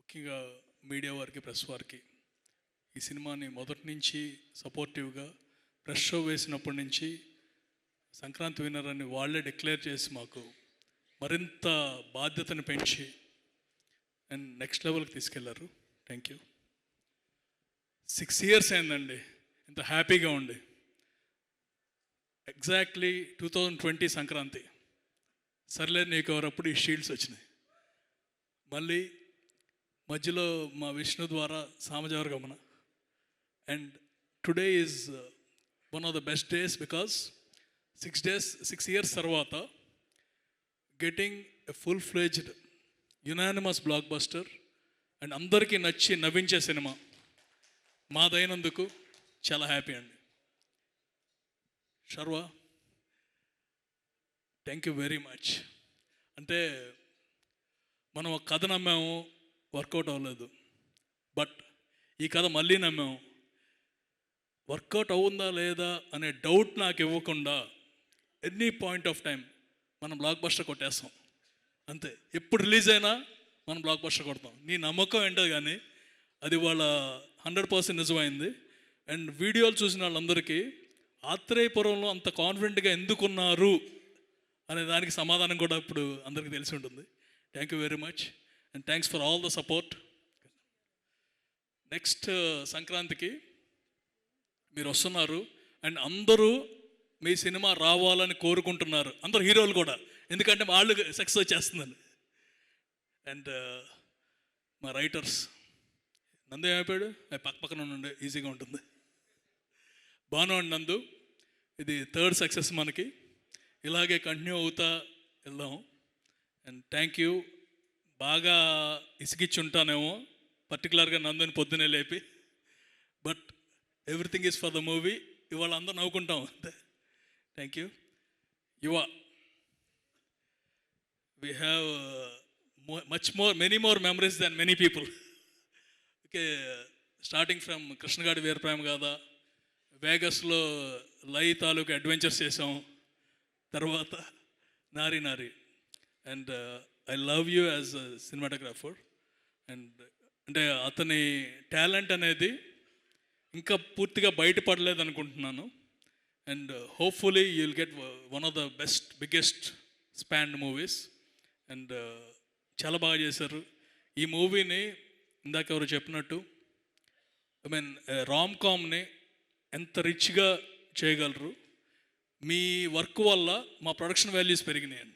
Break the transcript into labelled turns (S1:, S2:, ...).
S1: ముఖ్యంగా మీడియా వారికి, ప్రెస్ వారికి ఈ సినిమాని మొదటి నుంచి సపోర్టివ్గా ప్రెస్ షో వేసినప్పటి నుంచి సంక్రాంతి విన్నర్ అని వాళ్ళే డిక్లేర్ చేసి మాకు మరింత బాధ్యతను పెంచి అండ్ నెక్స్ట్ లెవెల్కి తీసుకెళ్లారు. Thank you. 6 years అయిందండి ఇంత హ్యాపీగా ఉండి. ఎగ్జాక్ట్లీ 2020 సంక్రాంతి సర్లే నీకు ఎవరప్పుడు ఈ షీల్డ్స్ వచ్చినాయి. మళ్ళీ మధ్యలో మా విష్ణు ద్వారా Samajavaragamana and today is one of the best days because 6 years తర్వాత getting a full fledged unanimous blockbuster and అందరికీ నచ్చి నవ్వించే సినిమా మాదైనందుకు చాలా హ్యాపీ అండి. Sharwa, thank you very much. అంటే మనం ఒక కథ నమ్మాము, వర్కౌట్ అవ్వలేదు. బట్ ఈ కథ మళ్ళీ నమ్మాము, వర్కౌట్ అవుందా లేదా అనే డౌట్ నాకు ఇవ్వకుండా ఎనీ పాయింట్ ఆఫ్ టైం మనం బ్లాక్ బస్టర్ కొట్టేస్తాం. అంతే, ఎప్పుడు రిలీజ్ అయినా మనం బ్లాక్ బస్టర్ కొడతాం. నీ నమ్మకం ఏంటో కానీ అది వాళ్ళ 100% నిజమైంది. అండ్ వీడియోలు చూసిన వాళ్ళందరికీ ఆత్రేయపురంలో అంత కాన్ఫిడెంట్గా ఎందుకున్నారు అనే దానికి సమాధానం కూడా ఇప్పుడు అందరికీ తెలిసి ఉంటుంది. Thank you very much and thanks for all the support. Next సంక్రాంతికి మీరు వస్తున్నారు అండ్ అందరూ మీ సినిమా రావాలని కోరుకుంటున్నారు, అందరు హీరోలు కూడా, ఎందుకంటే వాళ్ళు సక్సెస్ వచ్చేస్తుందని. అండ్ మా రైటర్స్ నందు ఏమైపోయాడు, పక్కన ఉండే ఈజీగా ఉంటుంది. బాను అండ్ నందు, ఇది 3rd సక్సెస్ మనకి, ఇలాగే కంటిన్యూ అవుతా వెళ్దాం. And thank you. బాగా ఇసిగిచ్చి ఉంటానేమో పర్టికులర్గా నందుని పొద్దునే లేపి, but everything is for the movie. ఇవాళ అందరూ నవ్వుకుంటాం అంతే. Thank you. Yuva, we have many more memories than many people. Okay, starting from Krishnagadi Veeraprema Gatha, వేగస్లో లై తాలూకు అడ్వెంచర్స్ చేసాం, తర్వాత Nari Nari. And I love you as a cinematographer. And అంటే అతని టాలెంట్ అనేది ఇంకా పూర్తిగా బయటపడలేదు అనుకుంటున్నాను. And hopefully you will get one of the best biggest spanned movies. And చాలా బాగా చేశారు ఈ మూవీని. ఇందాక ఎవరు చెప్పినట్టు రామ్ కామ్ని ఎంత రిచ్గా చేయగలరు. మీ వర్క్ వల్ల మా ప్రొడక్షన్ వాల్యూస్ పెరిగినాయండి.